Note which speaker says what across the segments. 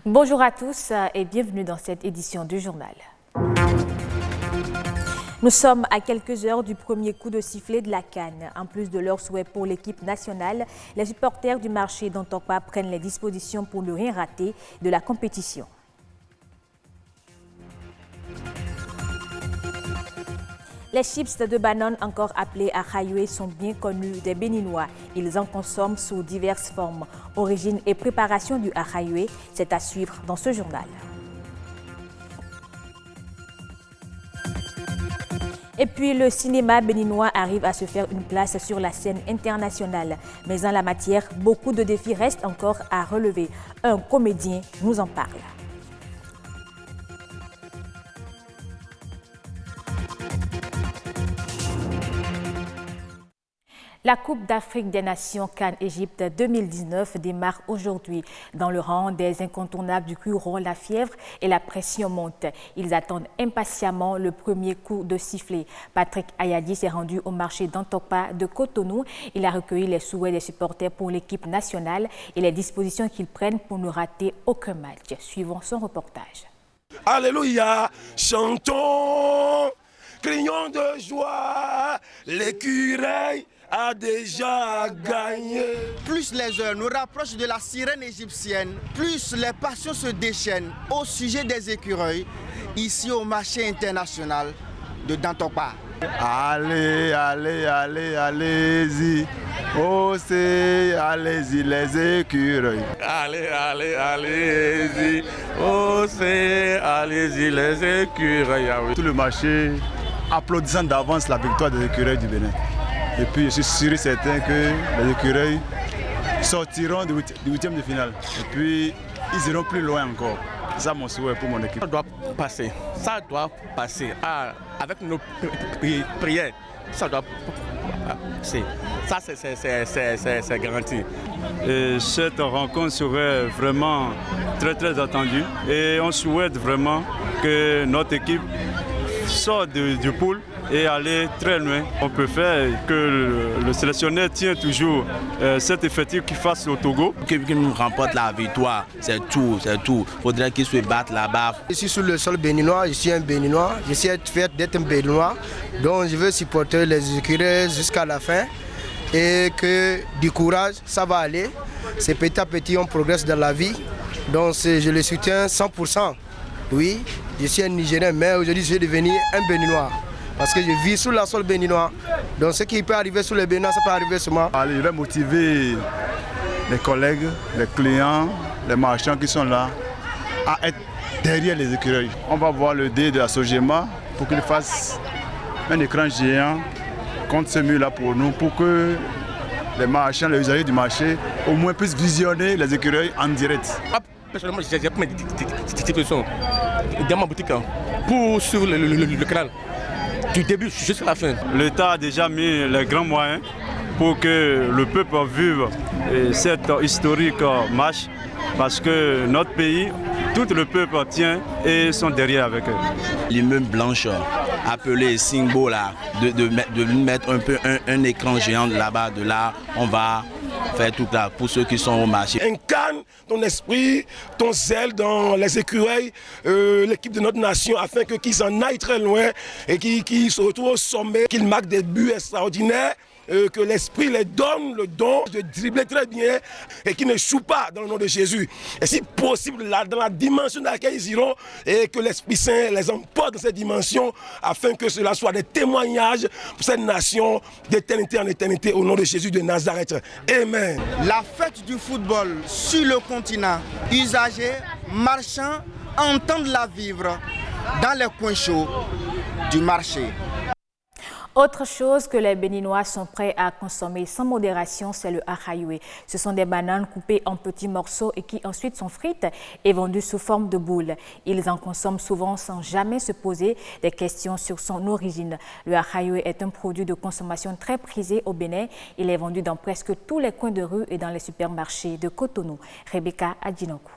Speaker 1: Bonjour à tous et bienvenue dans cette édition du journal. Nous sommes à quelques heures du premier coup de sifflet de la CAN. En plus de leurs souhaits pour l'équipe nationale, les supporters du marché d'Antokpa prennent les dispositions pour ne rien rater de la compétition. Les chips de banane, encore appelés Ahayoué, sont bien connus des Béninois. Ils en consomment sous diverses formes. Origine et préparation du Ahayoué, c'est à suivre dans ce journal. Et puis le cinéma béninois arrive à se faire une place sur la scène internationale. Mais en la matière, beaucoup de défis restent encore à relever. Un comédien nous en parle. La Coupe d'Afrique des Nations CAN Égypte 2019 démarre aujourd'hui. Dans le rang des incontournables du Curon, la fièvre et la pression montent. Ils attendent impatiemment le premier coup de sifflet. Patrick Ayadi s'est rendu au marché d'Antokpa de Cotonou. Il a recueilli les souhaits des supporters pour l'équipe nationale et les dispositions qu'ils prennent pour ne rater aucun match. Suivons son reportage.
Speaker 2: Alléluia, chantons, crions de joie, l'écureuil a déjà gagné.
Speaker 3: Plus les heures nous rapprochent de la sirène égyptienne, plus les passions se déchaînent au sujet des écureuils, ici au marché international de Dantokpa.
Speaker 4: Allez, allez, allez, allez-y, oh c'est, allez-y les écureuils.
Speaker 5: Allez, allez, allez-y, oh c'est, allez-y les écureuils.
Speaker 4: Tout le marché applaudissant d'avance la victoire des écureuils du Bénin. Et puis je suis sûr et certain que les écureuils sortiront du huitième de finale. Et puis ils iront plus loin encore. C'est ça mon souhait pour mon équipe.
Speaker 5: Ça doit passer. Avec nos prières, ça doit passer. Ça c'est garanti.
Speaker 4: Et cette rencontre serait vraiment très attendue. Et on souhaite vraiment que notre équipe sorte du pool et aller très loin. On peut faire que le sélectionneur tient toujours cet effectif qu'il fasse au Togo.
Speaker 6: Qu'il nous remporte la victoire, c'est tout. Il faudrait qu'il se batte là-bas.
Speaker 3: Je suis sur le sol béninois, je suis un béninois, je suis fier d'être un béninois, donc je veux supporter les écureuils jusqu'à la fin et que du courage, ça va aller. C'est petit à petit, on progresse dans la vie, donc je le soutiens 100%. Oui, je suis un Nigérien, mais aujourd'hui je vais devenir un béninois. Parce que je vis sous la sol béninois. Donc ce qui peut arriver sous les béninois, ça peut arriver sur moi.
Speaker 4: Allez, je vais motiver les collègues, les clients, les marchands qui sont là à être derrière les écureuils. On va voir le dé de la Sogema pour qu'il fasse un écran géant contre ce mur là pour nous, pour que les marchands, les usagers du marché au moins puissent visionner les écureuils en direct.
Speaker 5: Personnellement, j'ai pris mes dispositions dans ma boutique pour suivre le canal. Du début jusqu'à la fin.
Speaker 4: L'État a déjà mis les grands moyens pour que le peuple vive cette historique marche parce que notre pays, tout le peuple tient et sont derrière avec eux.
Speaker 6: L'immeuble blanche appelé Singbo là, de mettre un peu un écran géant là-bas, de là on va faire tout là pour ceux qui sont au marché.
Speaker 2: Incarne ton esprit, ton zèle dans les écureuils, l'équipe de notre nation, afin qu'ils en aillent très loin et qu'ils se retrouvent au sommet, qu'ils marquent des buts extraordinaires, que l'esprit les donne le don de dribbler très bien et qu'ils n'échouent pas dans le nom de Jésus. Et si possible, là, dans la dimension dans laquelle ils iront, et que l'Esprit Saint les emporte dans cette dimension, afin que cela soit des témoignages pour cette nation d'éternité en éternité, au nom de Jésus de Nazareth. Amen.
Speaker 3: La fête du football sur le continent, usagers, marchands entendent la vivre dans les coins chauds du marché.
Speaker 1: Autre chose que les Béninois sont prêts à consommer sans modération, c'est le Ahayoué. Ce sont des bananes coupées en petits morceaux et qui ensuite sont frites et vendues sous forme de boules. Ils en consomment souvent sans jamais se poser des questions sur son origine. Le Ahayoué est un produit de consommation très prisé au Bénin. Il est vendu dans presque tous les coins de rue et dans les supermarchés de Cotonou. Rebecca Adjinoku.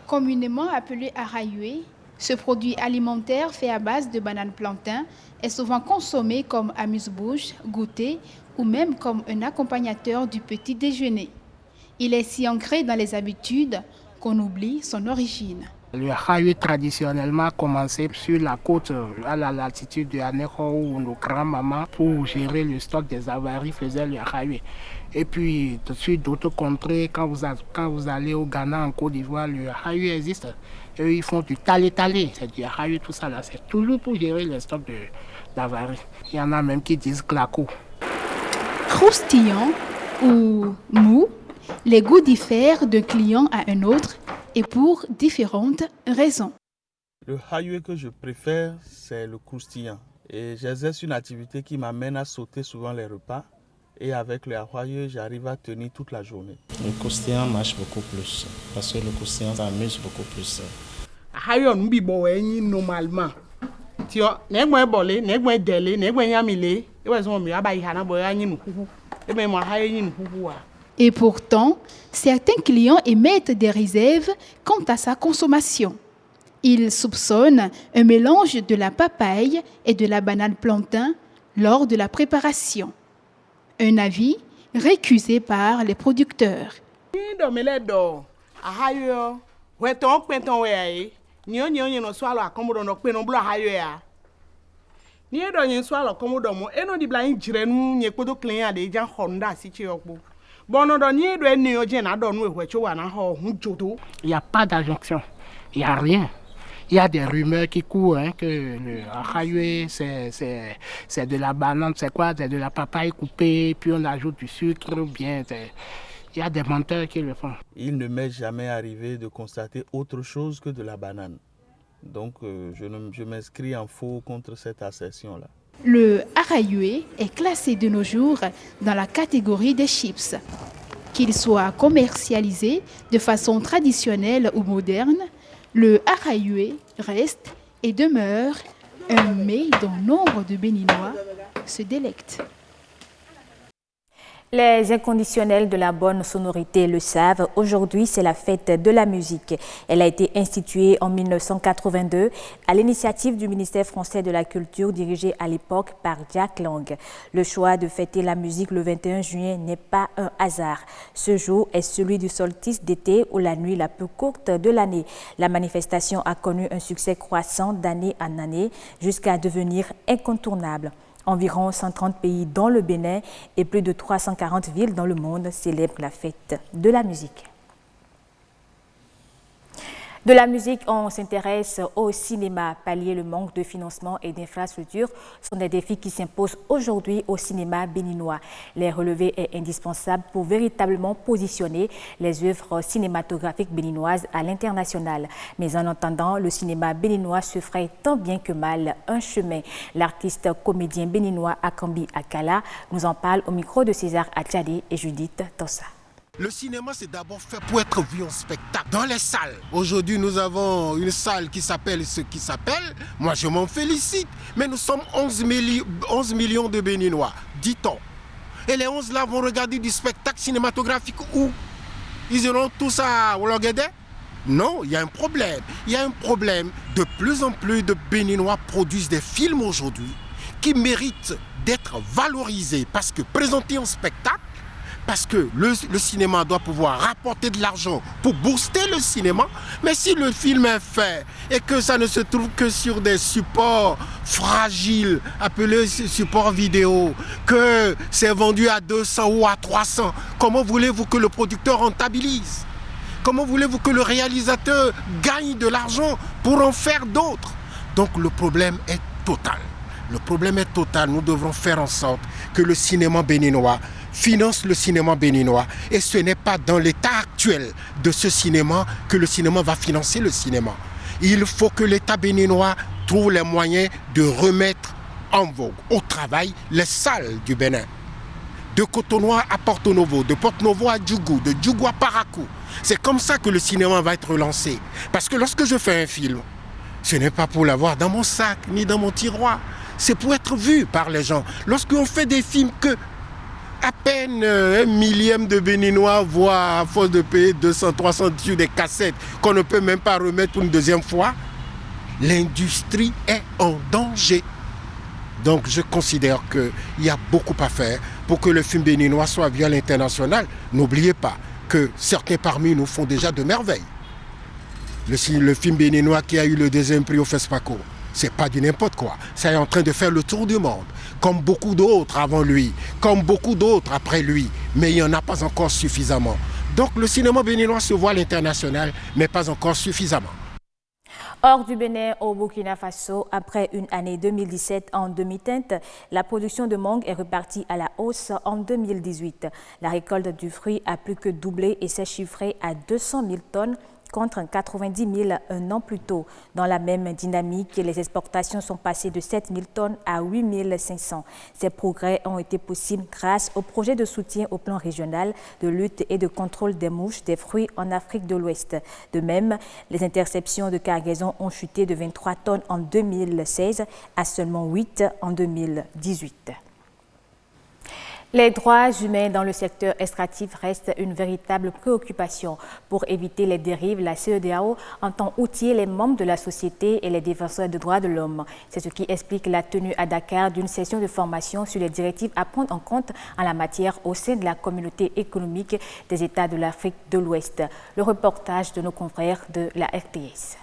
Speaker 7: Communément appelé Ahayoué, ce produit alimentaire fait à base de bananes plantain est souvent consommé comme amuse-bouche, goûter ou même comme un accompagnateur du petit déjeuner. Il est si ancré dans les habitudes qu'on oublie son origine.
Speaker 8: Le Ahayue traditionnellement commençait sur la côte à la latitude de Anéro où nos grands-mamans, pour gérer le stock des avaries, faisaient le Ahayue. Et puis, tout de suite, d'autres contrées, quand vous allez au Ghana, en Côte d'Ivoire, le Ahayue existe. Eux, ils font du talé-talé, c'est du Ahayue, tout ça là. C'est toujours pour gérer le stock d'avaries. Il y en a même qui disent claco.
Speaker 7: Croustillant ou mou, les goûts diffèrent d'un client à un autre et pour différentes raisons.
Speaker 9: Le Ahayue que je préfère, c'est le croustillant. Et j'exerce une activité qui m'amène à sauter souvent les repas. Et avec le Ahayue, j'arrive à tenir toute la journée.
Speaker 10: Le croustillant marche beaucoup plus, parce que le croustillant, ça amuse beaucoup plus.
Speaker 8: Ahayue, on oublie normalement. Tu vois, n'est pas bolé, n'est pas délé, n'est pas yamilé.
Speaker 7: Et pourtant, certains clients émettent des réserves quant à sa consommation. Ils soupçonnent un mélange de la papaye et de la banane plantain lors de la préparation. Un avis récusé par les producteurs.
Speaker 8: Il n'y a pas d'injonction, il n'y a rien. Il y a des rumeurs qui courent que le Ahayue, c'est de la banane, c'est quoi? C'est de la papaye coupée, puis on ajoute du sucre ou bien. Il y a des menteurs qui le font.
Speaker 9: Il ne m'est jamais arrivé de constater autre chose que de la banane. Donc je m'inscris en faux contre cette assertion-là.
Speaker 7: Le Ahayue est classé de nos jours dans la catégorie des chips. Qu'il soit commercialisé de façon traditionnelle ou moderne, le Ahayue reste et demeure un mets dont nombre de Béninois se délectent.
Speaker 1: Les inconditionnels de la bonne sonorité le savent. Aujourd'hui, c'est la fête de la musique. Elle a été instituée en 1982 à l'initiative du ministère français de la Culture dirigé à l'époque par Jack Lang. Le choix de fêter la musique le 21 juin n'est pas un hasard. Ce jour est celui du solstice d'été ou la nuit la plus courte de l'année. La manifestation a connu un succès croissant d'année en année jusqu'à devenir incontournable. Environ 130 pays dans le Bénin et plus de 340 villes dans le monde célèbrent la fête de la musique. De la musique, on s'intéresse au cinéma. Pallier le manque de financement et d'infrastructures sont des défis qui s'imposent aujourd'hui au cinéma béninois. Les relever est indispensable pour véritablement positionner les œuvres cinématographiques béninoises à l'international. Mais en attendant, le cinéma béninois se fraye tant bien que mal un chemin. L'artiste comédien béninois Akambi Akala nous en parle au micro de César Atchadi et Judith Tossa.
Speaker 11: Le cinéma, c'est d'abord fait pour être vu en spectacle, dans les salles. Aujourd'hui, nous avons une salle qui s'appelle ce qui s'appelle. Moi, je m'en félicite. Mais nous sommes 11 millions de Béninois, dit-on. Et les 11 là vont regarder du spectacle cinématographique où? Ils iront tous à Ouangédé? Non, il y a un problème. Il y a un problème. De plus en plus de Béninois produisent des films aujourd'hui qui méritent d'être valorisés parce que présentés en spectacle, parce que le cinéma doit pouvoir rapporter de l'argent pour booster le cinéma. Mais si le film est fait et que ça ne se trouve que sur des supports fragiles, appelés supports vidéo, que c'est vendu à 200 ou à 300, comment voulez-vous que le producteur rentabilise? Comment voulez-vous que le réalisateur gagne de l'argent pour en faire d'autres? Donc le problème est total. Le problème est total. Nous devrons faire en sorte que le cinéma béninois finance le cinéma béninois. Et ce n'est pas dans l'état actuel de ce cinéma que le cinéma va financer le cinéma. Il faut que l'État béninois trouve les moyens de remettre en vogue, au travail, les salles du Bénin. De Cotonou à Porto Novo, de Porto Novo à Djougou, de Djougou à Parakou. C'est comme ça que le cinéma va être lancé. Parce que lorsque je fais un film, ce n'est pas pour l'avoir dans mon sac, ni dans mon tiroir. C'est pour être vu par les gens. Lorsqu'on fait des films que à peine 1 millième de Béninois voit à force de payer 200, 300 sur des cassettes qu'on ne peut même pas remettre pour une deuxième fois, l'industrie est en danger. Donc je considère qu'il y a beaucoup à faire pour que le film béninois soit vu à l'international. N'oubliez pas que certains parmi nous font déjà de merveilles. le film béninois qui a eu le 2e prix au FESPACO. C'est pas du n'importe quoi. Ça est en train de faire le tour du monde, comme beaucoup d'autres avant lui, comme beaucoup d'autres après lui. Mais il n'y en a pas encore suffisamment. Donc le cinéma béninois se voit à l'international, mais pas encore suffisamment.
Speaker 1: Hors du Bénin au Burkina Faso, après une année 2017 en demi-teinte, la production de mangue est repartie à la hausse en 2018. La récolte du fruit a plus que doublé et s'est chiffrée à 200 000 tonnes contre 90 000 un an plus tôt. Dans la même dynamique, les exportations sont passées de 7 000 tonnes à 8 500. Ces progrès ont été possibles grâce au projet de soutien au plan régional de lutte et de contrôle des mouches des fruits en Afrique de l'Ouest. De même, les interceptions de cargaison ont chuté de 23 tonnes en 2016 à seulement 8 en 2018. Les droits humains dans le secteur extractif restent une véritable préoccupation. Pour éviter les dérives, la CEDEAO entend outiller les membres de la société et les défenseurs des droits de l'homme. C'est ce qui explique la tenue à Dakar d'une session de formation sur les directives à prendre en compte en la matière au sein de la communauté économique des États de l'Afrique de l'Ouest. Le reportage de nos confrères de la RTS.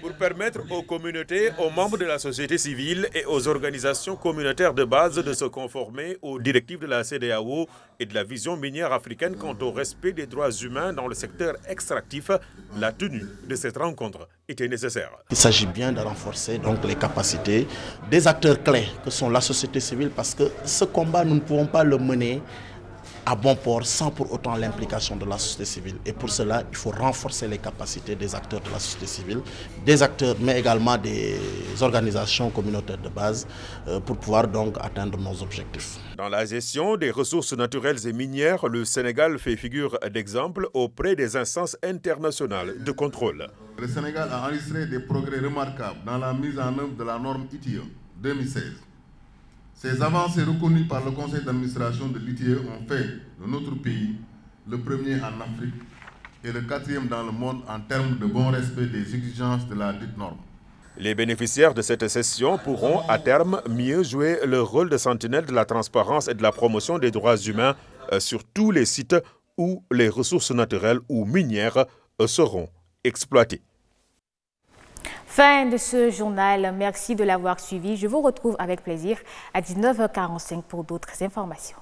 Speaker 12: Pour permettre aux communautés, aux membres de la société civile et aux organisations communautaires de base de se conformer aux directives de la CEDEAO et de la vision minière africaine quant au respect des droits humains dans le secteur extractif, la tenue de cette rencontre était nécessaire.
Speaker 10: Il s'agit bien de renforcer donc les capacités des acteurs clés que sont la société civile, parce que ce combat, nous ne pouvons pas le mener à bon port sans pour autant l'implication de la société civile. Et pour cela, il faut renforcer les capacités des acteurs de la société civile, des acteurs, mais également des organisations communautaires de base pour pouvoir donc atteindre nos objectifs.
Speaker 12: Dans la gestion des ressources naturelles et minières, le Sénégal fait figure d'exemple auprès des instances internationales de contrôle.
Speaker 13: Le Sénégal a enregistré des progrès remarquables dans la mise en œuvre de la norme ITIE 2016. Ces avancées reconnues par le conseil d'administration de l'ITIE ont fait de notre pays le premier en Afrique et le 4e dans le monde en termes de bon respect des exigences de la dite norme.
Speaker 12: Les bénéficiaires de cette session pourront à terme mieux jouer leur rôle de sentinelle de la transparence et de la promotion des droits humains sur tous les sites où les ressources naturelles ou minières seront exploitées.
Speaker 1: Fin de ce journal. Merci de l'avoir suivi. Je vous retrouve avec plaisir à 19h45 pour d'autres informations.